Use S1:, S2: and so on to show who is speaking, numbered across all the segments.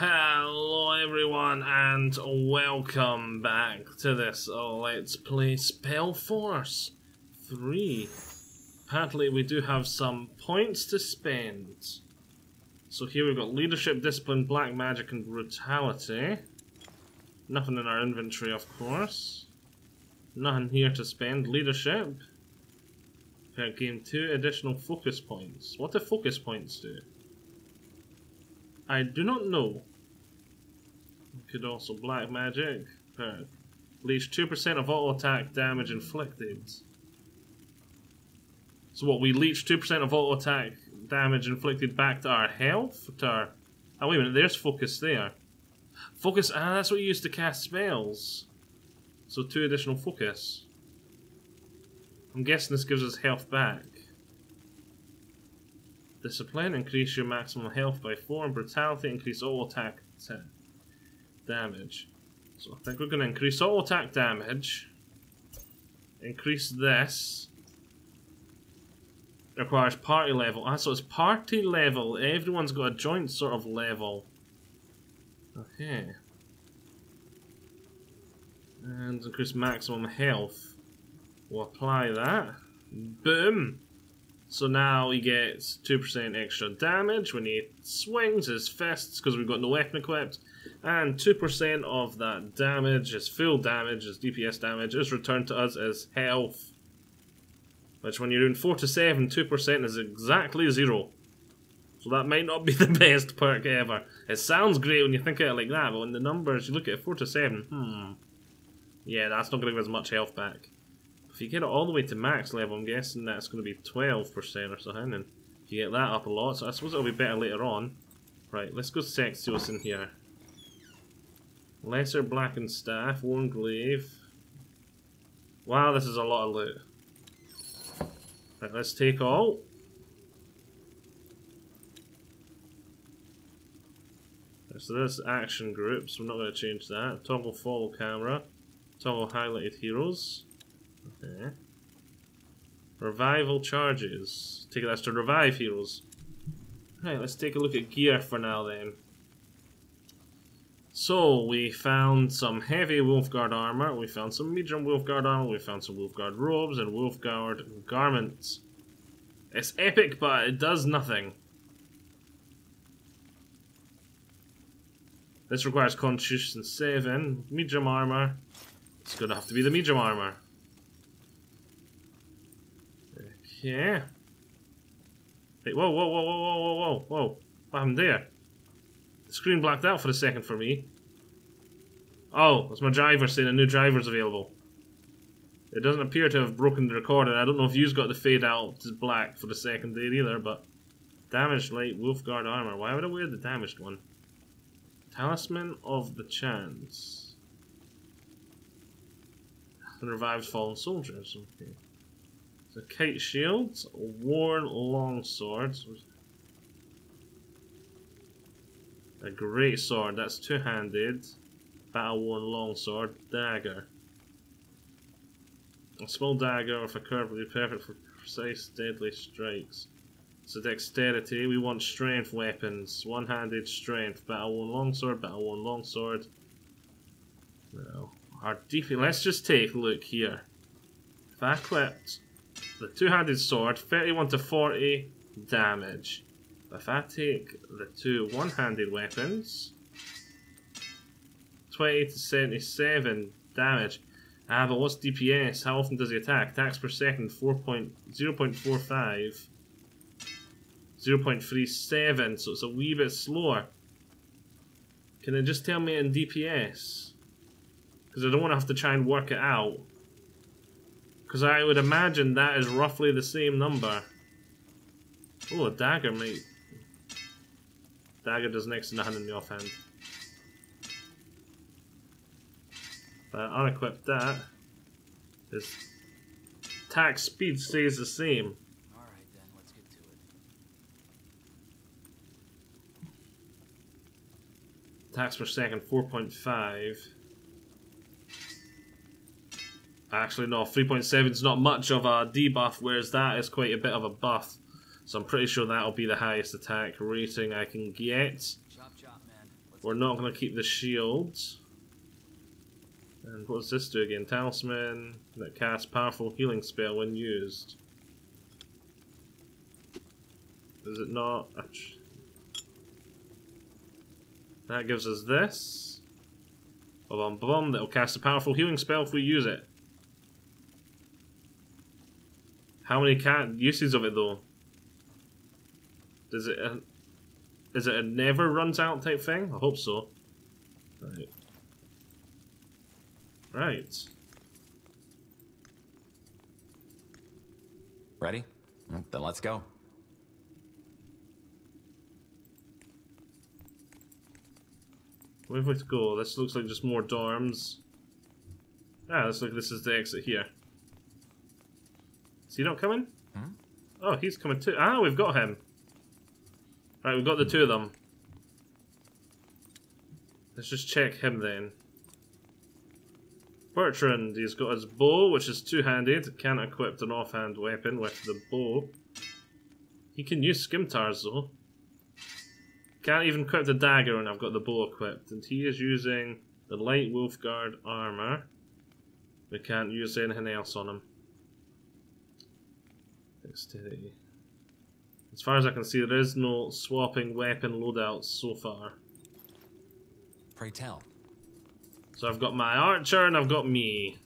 S1: Hello everyone and welcome back to this Let's Play Spellforce 3. Apparently we do have some points to spend. So here we've got Leadership, Discipline, Black Magic and Brutality. Nothing in our inventory, of course. Nothing here to spend. Leadership. Gain 2 additional focus points. What do focus points do? I do not know. Could also Black Magic. Leech 2% of auto attack damage inflicted. So what, we leech 2% of auto attack damage inflicted back to our health? To our... Oh wait a minute, there's focus there. Focus, that's what you use to cast spells. So 2 additional focus. I'm guessing this gives us health back. Discipline, increase your maximum health by 4, and Brutality, increase auto attack damage. So I think we're going to increase auto attack damage. Increase this. Requires party level. Ah, so it's party level. Everyone's got a joint sort of level. Okay. And increase maximum health. We'll apply that. Boom! So now he gets 2% extra damage when he swings his fists because we've got no weapon equipped. And 2% of that damage, his full damage, his DPS damage, is returned to us as health. Which when you're doing 4 to 7, 2% is exactly 0. So that might not be the best perk ever. It sounds great when you think of it like that, but when the numbers, you look at 4 to 7, yeah, that's not going to give us much health back. If you get it all the way to max level, I'm guessing that's going to be 12% or something, and you get that up a lot, so I suppose it'll be better later on. Right, let's go check, see what's in here. Lesser Blackened Staff, Worn Glaive. Wow, this is a lot of loot. Right, let's take all. So this action groups, we're not going to change that. Toggle follow camera. Toggle highlighted heroes. Okay. Revival charges. Take that's to revive heroes. Right, let's take a look at gear for now then. So, we found some heavy Wolfguard armor, we found some medium Wolfguard armor, we found some Wolfguard robes and Wolfguard garments. It's epic, but it does nothing. This requires Constitution 7. Medium armor. It's gonna have to be the medium armor. Okay. Wait, whoa, whoa, whoa, whoa, whoa, whoa, whoa, whoa. What happened there? The screen blacked out for a second for me. Oh, that's my driver saying a new driver's available. It doesn't appear to have broken the recording. I don't know if you've got the fade out to black for the second there either, but... Damaged light, Wolfguard armor. Why would I wear the damaged one? Talisman of the Chance. And revives fallen soldiers. Okay. So kite shields, worn long swords. A great sword, that's two-handed. Battle-worn longsword, dagger. A small dagger with a curve would be perfect for precise, deadly strikes. So dexterity, we want strength weapons. One-handed strength, battle-worn longsword, battle-worn longsword. No. Our DP, let's just take a look here. If I equipped the two-handed sword, 31 to 40 damage. If I take the 2 one-handed weapons, 20 to 77 damage. Ah, but what's DPS? How often does he attack? Attacks per second, 0.45, 0.37, so it's a wee bit slower. Can it just tell me in DPS? Because I don't want to have to try and work it out. Because I would imagine that is roughly the same number. Oh, a dagger, mate. Dagger does next to nothing in the offhand. Unequip that. His attack speed stays the same.
S2: Alright then, let's get to it.
S1: Attacks per second 4.5. Actually no, 3.7 is not much of a debuff, whereas that is quite a bit of a buff. So I'm pretty sure that'll be the highest attack rating I can get.
S2: Chop chop, man.
S1: We're not going to keep the shields. And what does this do again? Talisman that casts powerful healing spell when used. Is it not? That gives us this. Bum bum. That'll cast a powerful healing spell if we use it. How many uses of it though? Is it a never runs out type thing? I hope so. Right. Right.
S3: Ready? Then let's go.
S1: Where have we to go? This looks like just more dorms. Ah, looks like this is the exit here. Is he not coming?
S3: Hmm?
S1: Oh, he's coming too. Ah, we've got him. Right, we've got the two of them. Let's just check him then. Bertrand, he's got his bow, which is two-handed. Can't equip an offhand weapon with the bow. He can use scimitars though. Can't even equip the dagger when I've got the bow equipped. And he is using the light wolfguard armor. We can't use anything else on him. Dexterity. As far as I can see, there is no swapping weapon loadouts so far.
S3: Pray tell.
S1: So I've got my archer and I've got me.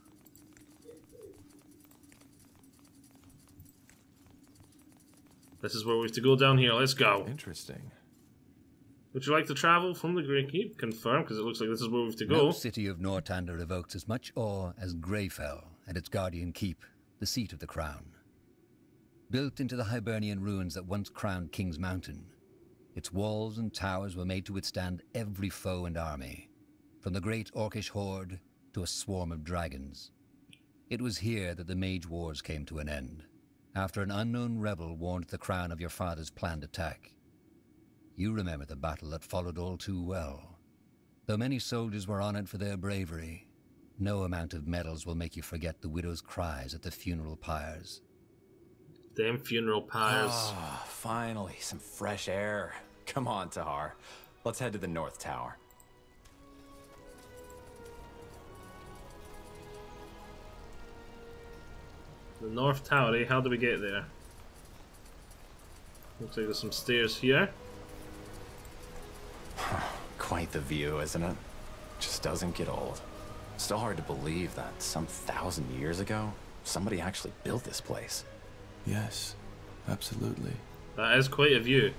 S1: This is where we have to go down here. Let's go.
S4: Interesting.
S1: Would you like to travel from the Grey Keep? Confirm, because it looks like this is where we have to go.
S5: No city of Northander evokes as much awe as Greyfell and its guardian keep, the seat of the crown. Built into the Hibernian ruins that once crowned King's Mountain, its walls and towers were made to withstand every foe and army, from the great Orcish horde to a swarm of dragons. It was here that the Mage Wars came to an end, after an unknown rebel warned the crown of your father's planned attack. You remember the battle that followed all too well. Though many soldiers were honored for their bravery, no amount of medals will make you forget the widow's cries at the funeral pyres.
S1: Damn funeral pyres.
S3: Ah, finally, some fresh air. Come on, Tahar. Let's head to the North Tower.
S1: The North Tower, eh? How do we get there? Looks like there's some stairs here.
S3: Quite the view, isn't it? Just doesn't get old. Still hard to believe that some 1,000 years ago, somebody actually built this place.
S4: Yes, absolutely.
S1: That is quite a view.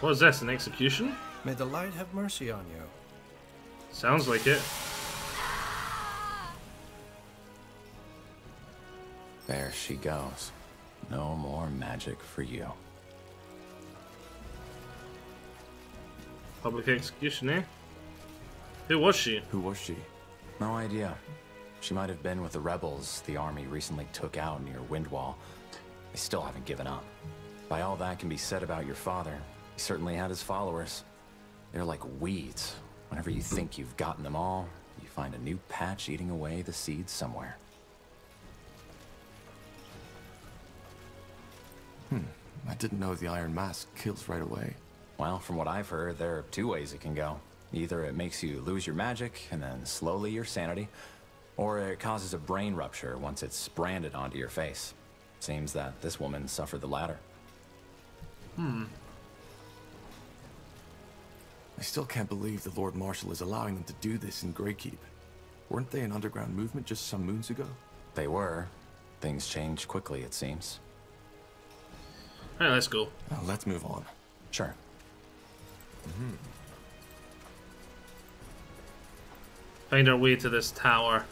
S1: What is this, an execution?
S6: May the light have mercy on you.
S1: Sounds like it.
S3: There she goes. No more magic for you.
S1: Public execution, eh? Who was she?
S4: Who was she?
S3: No idea. She might have been with the rebels the army recently took out near Windwall. They still haven't given up. By all that can be said about your father, he certainly had his followers. They're like weeds. Whenever you think you've gotten them all, you find a new patch eating away the seeds somewhere.
S4: I didn't know the Iron Mask kills right away.
S3: Well, from what I've heard, there are two ways it can go. Either it makes you lose your magic, and then slowly your sanity, or it causes a brain rupture once it's branded onto your face. Seems that this woman suffered the latter.
S4: I still can't believe the Lord Marshal is allowing them to do this in Greykeep. Weren't they an underground movement just some moons ago?
S3: They were. Things changed quickly, it seems.
S1: Alright, let's go.
S4: Now, let's move on.
S3: Sure.
S1: Find our way to this tower.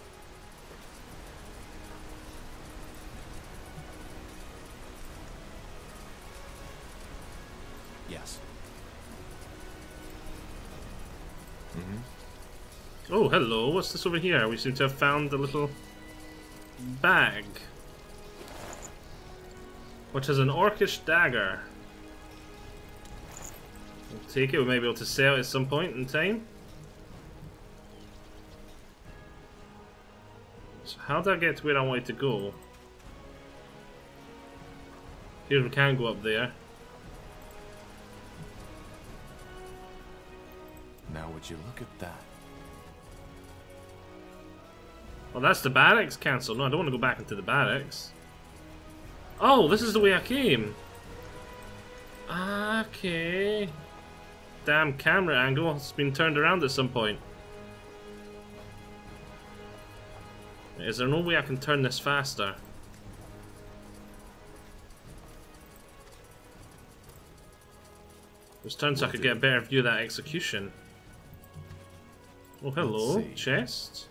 S3: Yes.
S1: Oh, hello. What's this over here? We seem to have found a little bag, which is an Orcish dagger. We'll take it. We may be able to sell it at some point in time. So how do I get to where I wanted to go? Here we can go up there.
S4: Now would you look at that?
S1: Well, that's the barracks. Cancel. No, I don't want to go back into the barracks. Oh, this is the way I came. Okay. Damn camera angle has been turned around at some point. Is there no way I can turn this faster? Just turn so I could get a better view of that execution. Oh, hello. Chest.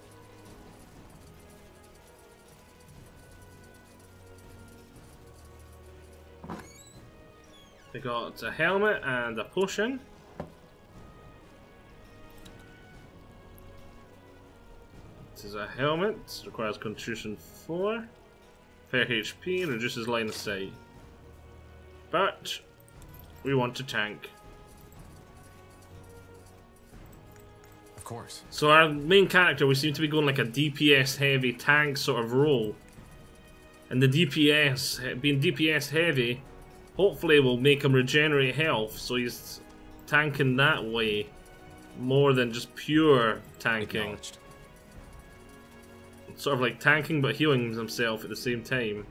S1: We got a helmet and a potion. This is a helmet. Requires Constitution 4. Fair HP. Reduces line of sight. But we want to tank.
S4: Of course.
S1: So our main character, we seem to be going like a DPS heavy tank sort of role. And the DPS, being DPS heavy, hopefully will make him regenerate health, so he's tanking that way more than just pure tanking. Sort of like tanking but healing himself at the same time.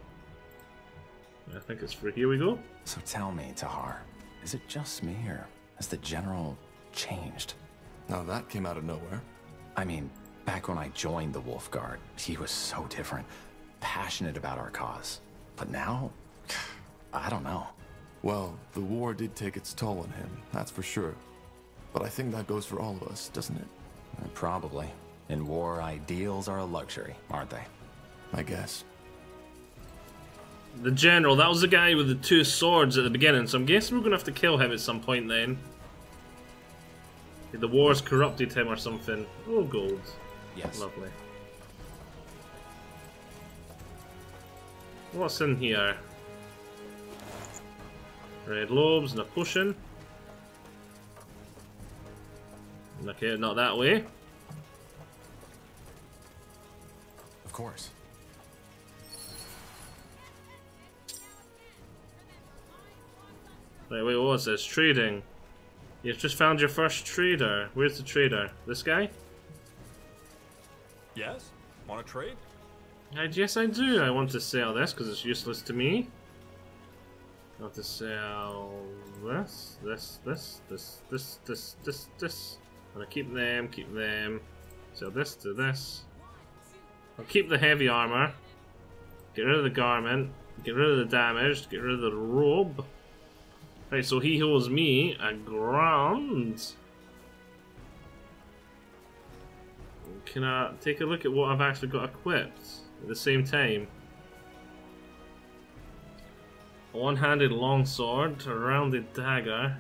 S1: I think it's for here we go.
S3: So tell me, Tahar, is it just me or has the general changed?
S4: Now that came out of nowhere.
S3: I mean, back when I joined the Wolf Guard, he was so different, passionate about our cause. But now, I don't know.
S4: Well, the war did take its toll on him, that's for sure. But I think that goes for all of us, doesn't it?
S3: Probably. In war, ideals are a luxury, aren't they?
S4: I guess.
S1: The general, that was the guy with the two swords at the beginning, so I'm guessing we're going to have to kill him at some point then. The war's corrupted him or something. Oh, gold.
S3: Yes.
S1: Lovely. What's in here? Red lobes and a potion. Okay, not that way.
S4: Of course.
S1: Right, wait, what was this? Trading. You've just found your first trader. Where's the trader? This guy?
S7: Yes? Want to trade?
S1: Yes, I do. I want to sell this because it's useless to me. I want to sell this. I'm gonna keep them. Sell this to this. I'll keep the heavy armor. Get rid of the garment. Get rid of the damage. Get rid of the robe. Right, so he owes me a grand. Can I take a look at what I've actually got equipped at the same time? A one-handed longsword, a rounded dagger,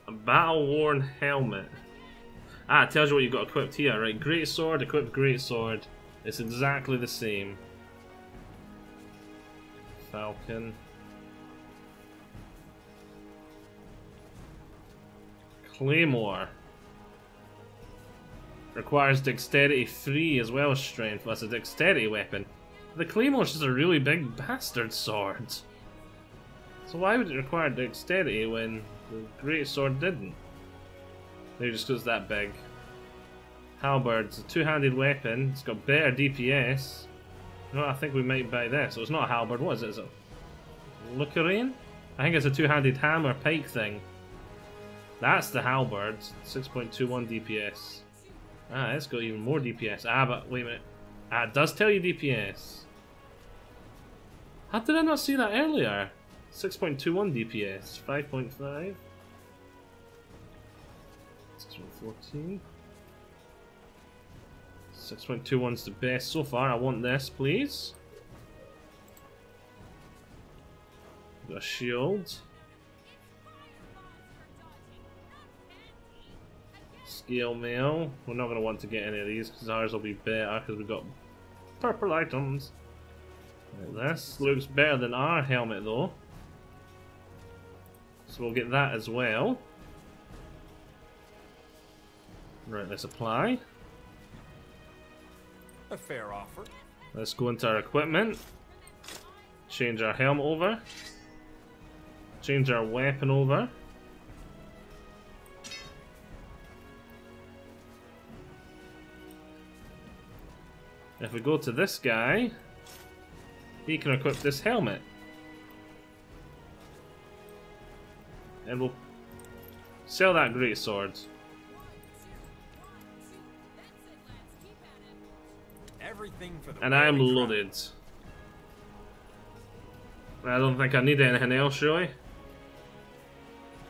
S1: a battle-worn helmet. Ah, it tells you what you've got equipped here, right? Great sword, equipped great sword. It's exactly the same. Falcon. Claymore. Requires dexterity 3 as well as strength. That's a dexterity weapon. The Claymore's just a really big bastard sword. So why would it require dexterity when the great sword didn't? Maybe just because it's that big. Halberd's a two-handed weapon. It's got better DPS. You know what, I think we might buy this. So it's not a halberd. What is it? Is it a Lucarian? I think it's a two-handed hammer pike thing. That's the halberd. 6.21 DPS. Ah, it's got even more DPS. Ah, but wait a minute. Ah, it does tell you DPS. How did I not see that earlier? 6.21 DPS. 5.5. 6.14. 6.21's the best so far. I want this, please. Got a shield. Scale mail. We're not going to want to get any of these because ours will be better because we've got purple items. This looks better than our helmet though. So we'll get that as well. Right, let's apply.
S7: A fair offer.
S1: Let's go into our equipment. Change our helmet over. Change our weapon over. If we go to this guy, he can equip this helmet. And we'll sell that great sword.
S7: Everything for the
S1: And I am
S7: wearing
S1: loaded. I don't think I need anything else, really.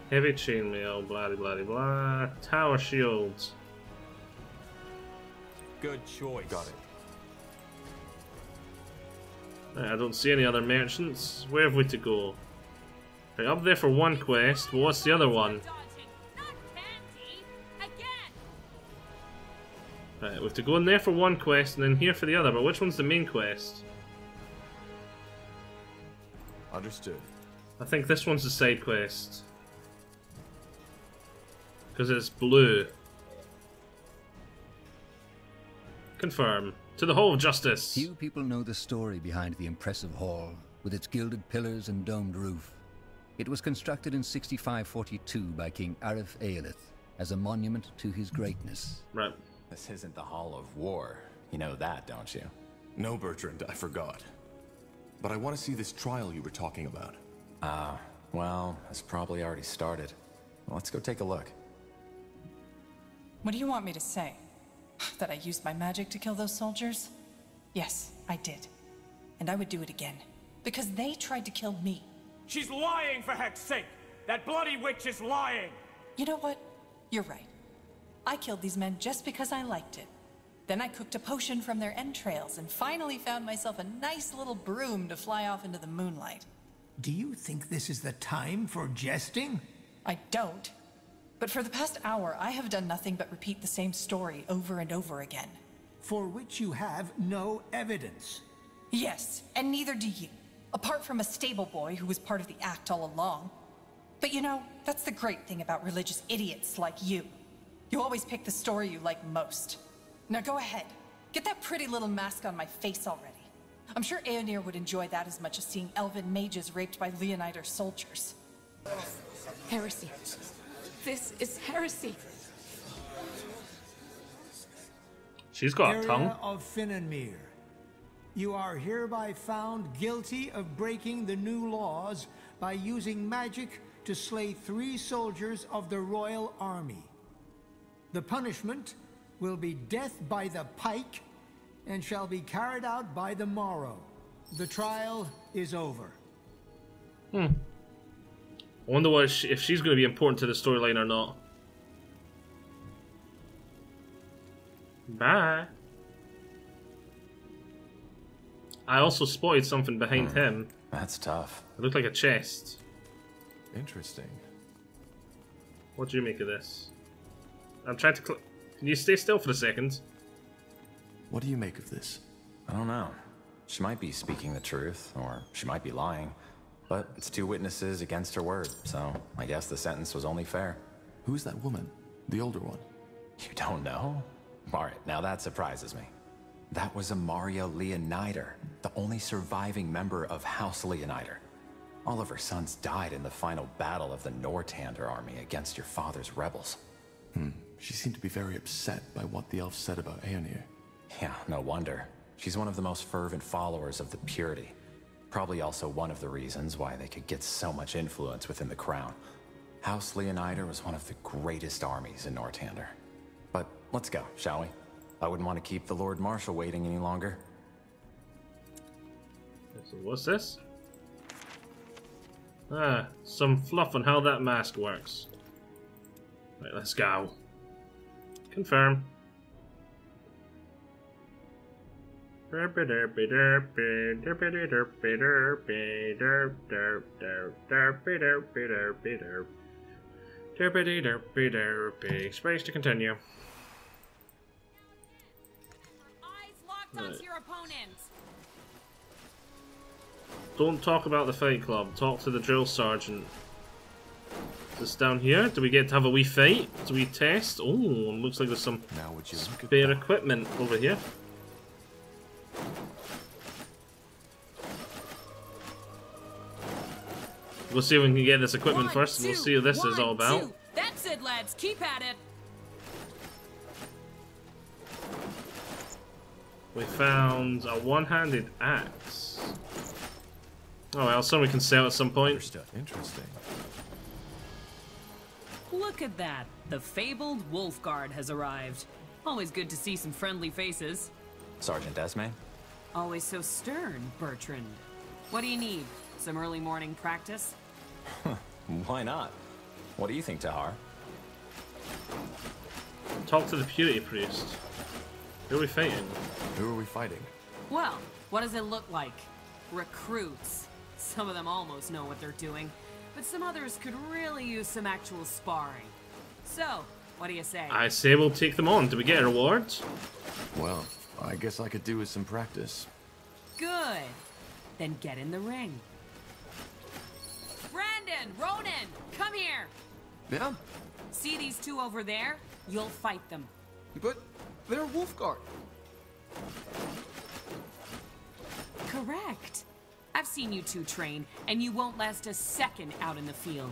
S1: Heavy chainmail, blah blah blah blah. Tower shields.
S7: Good choice.
S4: Got it.
S1: I don't see any other merchants. Where have we to go? Right, up there for one quest, but what's the other one? Right, we have to go in there for one quest and then here for the other, but which one's the main quest?
S4: Understood.
S1: I think this one's the side quest. Because it's blue. Confirm. To the Hall of Justice!
S5: Few people know the story behind the impressive hall, with its gilded pillars and domed roof. It was constructed in 6542 by King Arif Aelith as a monument to his greatness.
S1: Right.
S3: This isn't the Hall of War. You know that, don't you?
S4: No, Bertrand, I forgot. But I want to see this trial you were talking about.
S3: Well, it's probably already started. Let's go take a look.
S8: What do you want me to say? That I used my magic to kill those soldiers? Yes, I did. And I would do it again. Because they tried to kill me.
S7: She's lying, for heck's sake! That bloody witch is lying!
S8: You know what? You're right. I killed these men just because I liked it. Then I cooked a potion from their entrails and finally found myself a nice little broom to fly off into the moonlight.
S9: Do you think this is the time for jesting?
S8: I don't. But for the past hour, I have done nothing but repeat the same story over and over again.
S9: For which you have no evidence.
S8: Yes, and neither do you. Apart from a stable boy who was part of the act all along. But you know, that's the great thing about religious idiots like you. You always pick the story you like most. Now go ahead. Get that pretty little mask on my face already. I'm sure Aeonir would enjoy that as much as seeing elven mages raped by Leonider soldiers.
S10: Heresy. This is heresy.
S1: She's got a
S9: Area
S1: tongue.
S9: of Finnanmere. You are hereby found guilty of breaking the new laws by using magic to slay 3 soldiers of the royal army. The punishment will be death by the pike and shall be carried out by the morrow. The trial is over.
S1: I wonder what if she's going to be important to the storyline or not. Bye. I also spotted something behind him.
S3: That's tough.
S1: It looked like a chest.
S4: Interesting.
S1: What do you make of this? I'm trying to click. Can you stay still for a second?
S4: What do you make of this?
S3: I don't know. She might be speaking the truth, or she might be lying. But it's 2 witnesses against her word, so I guess the sentence was only fair.
S4: Who's that woman? The older one?
S3: You don't know? Alright, now that surprises me. That was Amaria Leonider, the only surviving member of House Leonider. All of her sons died in the final battle of the Nortander army against your father's rebels.
S4: She seemed to be very upset by what the elves said about Aeonir.
S3: Yeah, no wonder. She's one of the most fervent followers of the Purity. Probably also one of the reasons why they could get so much influence within the crown. House Leonider was one of the greatest armies in Nortander. But let's go, shall we? I wouldn't want to keep the Lord Marshal waiting any longer.
S1: So what's this? Ah, some fluff on how that mask works. Right, let's go. Confirm. Space to continue.
S10: Eyes locked onto your opponents.
S1: Don't talk about the fight club. Talk to the drill sergeant. This down here. Do we get to have a wee fight? Do we test? Oh, looks like there's some
S4: Now would you look at
S1: spare
S4: that?
S1: equipment over here. We'll see if we can get this equipment first, and we'll see what this is all about.
S10: Two. That's it, lads. Keep at it.
S1: We found a one-handed axe. Oh well, something we can sell at some point.
S4: Understood. Interesting.
S10: Look at that. The fabled Wolf Guard has arrived. Always good to see some friendly faces.
S3: Sergeant Esme?
S10: Always so stern, Bertrand. What do you need? Some early morning practice?
S3: Why not? What do you think, Tahar?
S1: Talk to the Purity Priest. Who are we fighting?
S4: Who are we fighting?
S10: Well, what does it look like? Recruits. Some of them almost know what they're doing, but some others could really use some actual sparring. So, what do you say?
S1: I say we'll take them on. Do we get a reward?
S4: Well, I guess I could do with some practice.
S10: Good. Then get in the ring. Brandon, Ronan, come here.
S11: Yeah?
S10: See these two over there? You'll fight them.
S11: But they're Wolfguard.
S10: Correct. I've seen you two train, and you won't last a second out in the field.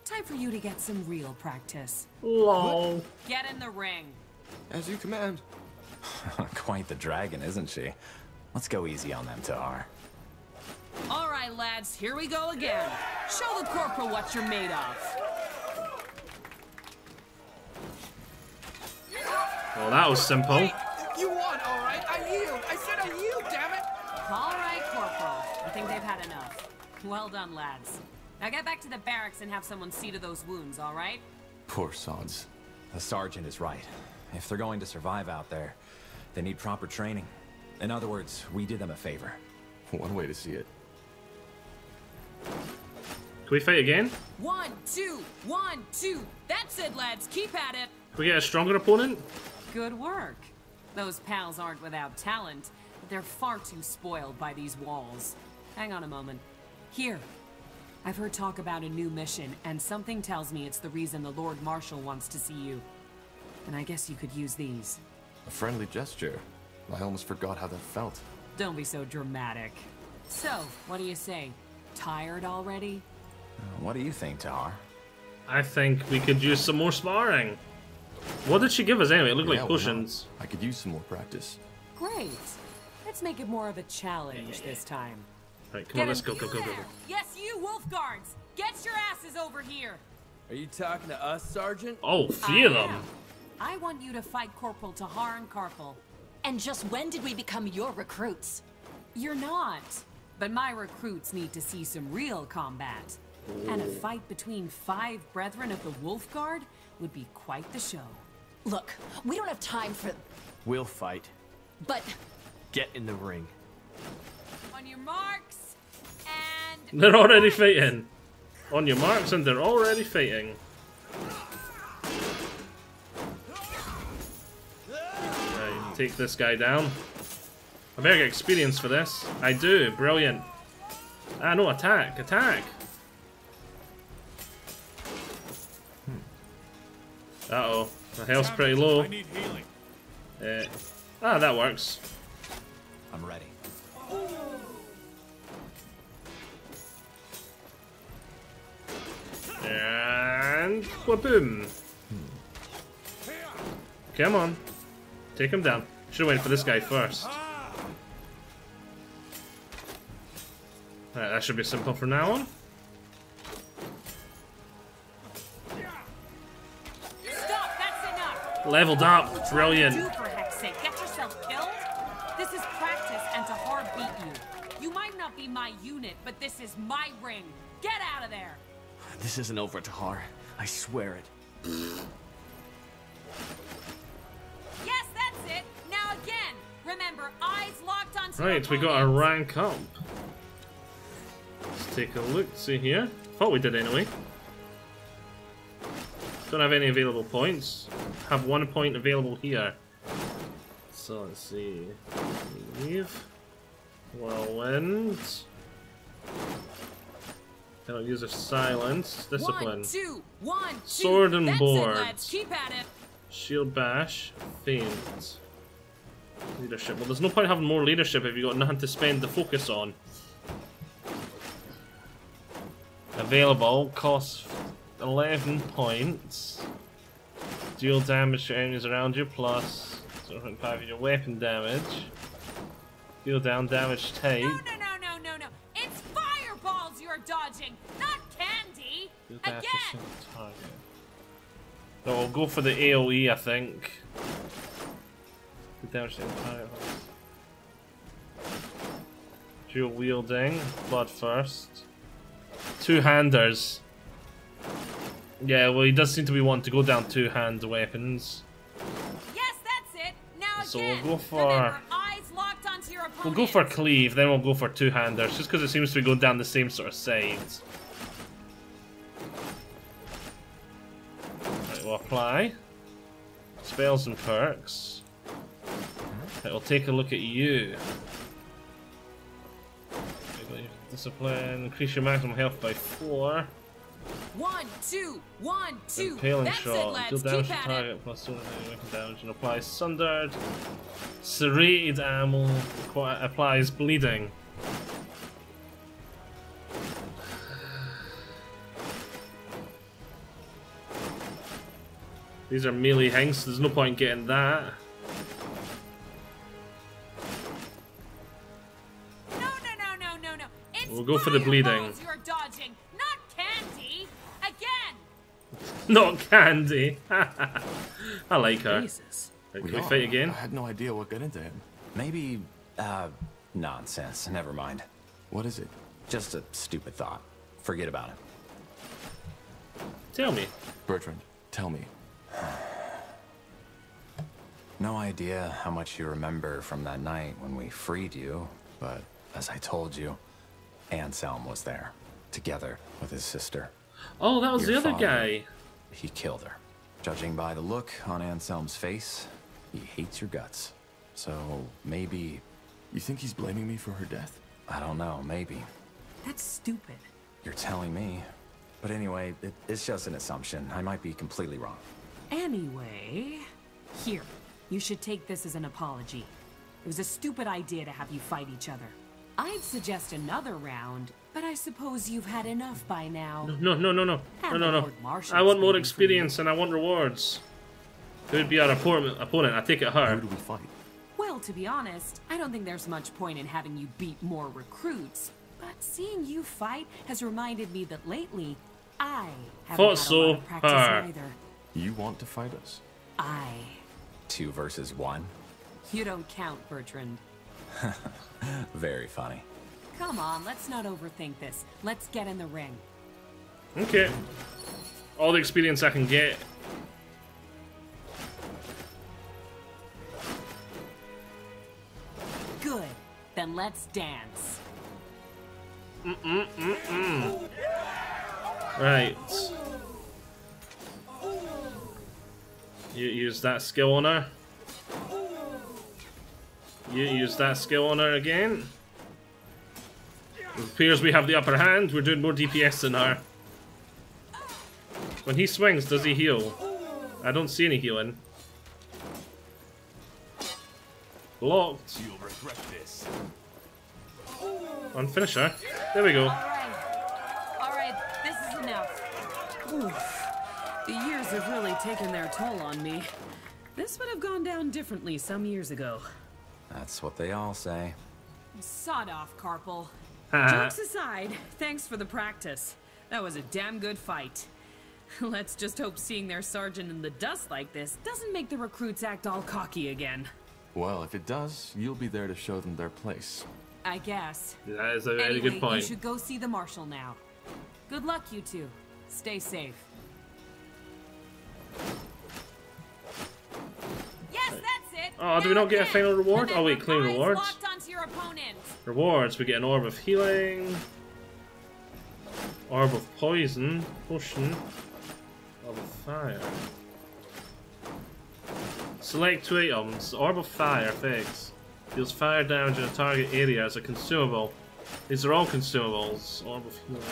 S10: Time for you to get some real practice.
S1: Lol.
S10: Get in the ring.
S11: As you command.
S3: Quite the dragon, isn't she? Let's go easy on them, Tahar.
S10: All right, lads, here we go again. Show the corporal what you're made of.
S1: Well, that was simple.
S11: Wait, you won, all right? I yield. I said I yield, damn it.
S10: All right, corporal. I think they've had enough. Well done, lads. Now get back to the barracks and have someone see to those wounds, all right?
S4: Poor sods.
S3: The sergeant is right. If they're going to survive out there, they need proper training. In other words, we did them a favor.
S4: One way to see it.
S1: Can we fight again?
S10: 1, 2, 1, 2. That's it, lads. Keep at it.
S1: Can we get a stronger opponent?
S10: Good work. Those pals aren't without talent, but they're far too spoiled by these walls. Hang on a moment. Here. I've heard talk about a new mission, and something tells me it's the reason the Lord Marshal wants to see you. And I guess you could use these.
S4: A friendly gesture. I almost forgot how that felt.
S10: Don't be so dramatic. So, what do you say? Tired already?
S3: What do you think, Tahar?
S1: I think we could use some more sparring. What did she give us anyway? It looked like
S4: why not?
S1: potions.
S4: I could use some more practice.
S10: Great. Let's make it more of a challenge this time.
S1: Right, come on, let's go, go, go, go.
S10: Yes, you wolf guards! Get your asses over here!
S11: Are you talking to us, Sergeant?
S1: Oh, 3 of them.
S10: I want you to fight Corporal Tahar and Karpal.
S12: And just when did we become your recruits?
S10: You're not. But my recruits need to see some real combat. And a fight between 5 brethren of the Wolf Guard would be quite the show.
S12: Look, we don't have time for...
S11: We'll fight.
S12: But...
S11: Get in the ring.
S10: On your marks, and...
S1: They're already fighting. On your marks, and they're already fighting. Right, take this guy down. I better get experience for this. I do. Brilliant. Ah, no, attack. Attack. Uh-oh. My health's pretty low.
S7: I need healing.
S1: That works.
S3: I'm ready.
S1: And... Waboom. Come on. Take him down. Should've went for this guy first. Alright, that should be simple from now on.
S10: Stop! That's enough!
S1: Leveled up. Brilliant.
S10: Do for heck's sake. Get yourself killed? This is practice, and Tahar beat you. You might not be my unit, but this is my ring. Get out of there!
S11: This isn't over, Tahar. I swear it.
S10: Yes, that's it! Now again! Remember, eyes locked onto your
S1: Right, we got a rank up. Let's take a look. See here. Thought we did anyway. Don't have any available points. Have 1 point available here. So let's see. Leave. Whirlwind. Cannot use of silence. Discipline.
S10: 1, 2, 1, 2.
S1: Sword and
S10: That's
S1: board.
S10: It, lads. Keep at it.
S1: Shield bash. Feint. Leadership. Well, there's no point having more leadership if you've got nothing to spend the focus on. Available, costs 11 points. Deal damage to enemies around you, plus 0.5 of your weapon damage. Deal down damage type.
S10: No. It's fireballs you're dodging, not candy.
S1: Deal damage to
S10: Again.
S1: single target. So we'll go for the AoE, I think. Deal damage to single target. Dual wielding, blood first. Two-handers. Yeah, well, he does seem to be wanting to go down two-hand weapons.
S10: Yes, that's it. Now
S1: So
S10: again.
S1: we'll go for.
S10: Remember, eyes locked onto your opponent.
S1: We'll go for cleave, then we'll go for two-handers, just because it seems to be going down the same sort of sides. Right, we'll apply. Spells and perks. Right, we'll take a look at you. Discipline, increase your maximum health by 4.
S10: 1, 2, 1, 2.
S1: Impaling
S10: That's
S1: shot.
S10: it, lads.
S1: Deal damage
S10: Keep
S1: to
S10: at
S1: target plus 2 weapon damage and applies sundered. Serrated ammo applies bleeding. These are melee hanks, so there's no point getting that.
S10: No. It's
S1: We'll go for the bleeding.
S10: fireballs you're dodging, not candy. Again.
S1: Not candy. I like her.
S10: Jesus.
S1: Right, can we fight again?
S4: I had no idea what got into him.
S3: Maybe, nonsense. Never mind.
S4: What is it?
S3: Just a stupid thought. Forget about it.
S1: Tell me.
S4: Bertrand, tell me.
S3: No idea how much you remember from that night when we freed you, but as I told you, Anselm was there, together with his sister.
S1: Oh, that was
S3: Your
S1: the other
S3: father,
S1: guy.
S3: He killed her. Judging by the look on Anselm's face, he hates your guts. So maybe...
S4: You think he's blaming me for her death?
S3: I don't know, maybe.
S10: That's stupid.
S3: You're telling me. But anyway, it's just an assumption. I might be completely wrong.
S10: Anyway, here. You should take this as an apology. It was a stupid idea to have you fight each other. I'd suggest another round, but I suppose you've had enough by now.
S1: No. I want more experience and I want rewards. Who would be our opponent? I take it her.
S4: Who do we fight?
S10: Well, to be honest, I don't think there's much point in having you beat more recruits. But seeing you fight has reminded me that lately, I haven't had a lot of practice either.
S4: You want to fight us?
S3: 2 versus 1?
S10: You don't count, Bertrand.
S3: Very funny.
S10: Come on, let's not overthink this. Let's get in the ring.
S1: Okay. All the experience I can get.
S10: Good. Then let's dance.
S1: Right. You use that skill on her. You use that skill on her again. It appears we have the upper hand. We're doing more DPS than her. When he swings, does he heal? I don't see any healing. Blocked.
S7: You'll regret this.
S1: On finisher. There we go.
S10: Alright, this is enough. Oof. The years have really taken their toll on me. This would have gone down differently some years ago.
S3: That's what they all say.
S10: Sod off, Carpal. Jokes aside, thanks for the practice. That was a damn good fight. Let's just hope seeing their sergeant in the dust like this doesn't make the recruits act all cocky again.
S4: Well, if it does, you'll be there to show them their place.
S10: I guess.
S1: That is a very
S10: Anyway,
S1: good point.
S10: You should go see the marshal now. Good luck, you two. Stay safe. Yes, that's it.
S1: Oh, do we not get a final reward? Oh wait, claim
S10: Eyes
S1: rewards.
S10: locked onto your opponent.
S1: Rewards, we get an orb of healing, orb of poison, potion, orb of fire. Select 2 items. Orb of fire fix. Deals fire damage in a target area as a consumable. These are all consumables. Orb of healing.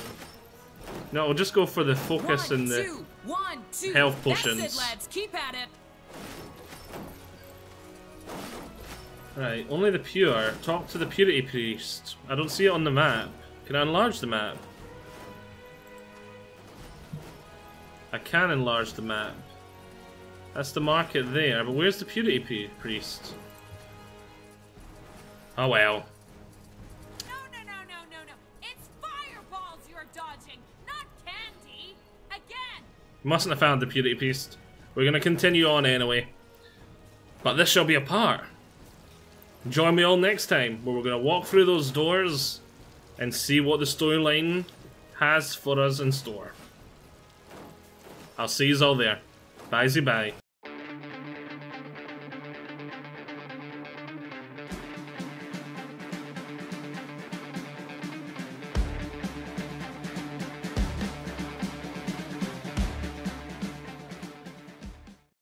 S1: No, we'll just go for the focus and the health potions.
S10: That's it, lads. Keep at it.
S1: Right, only the pure. Talk to the purity priest. I don't see it on the map. Can I enlarge the map? I can enlarge the map. That's the market there, but where's the Purity Priest? Oh well.
S10: No. It's fireballs you're dodging, not candy. Again.
S1: Mustn't have found the Purity Priest. We're gonna continue on anyway. But this shall be a part. Join me all next time, where we're gonna walk through those doors and see what the storyline has for us in store. I'll see you all there. Bye-bye.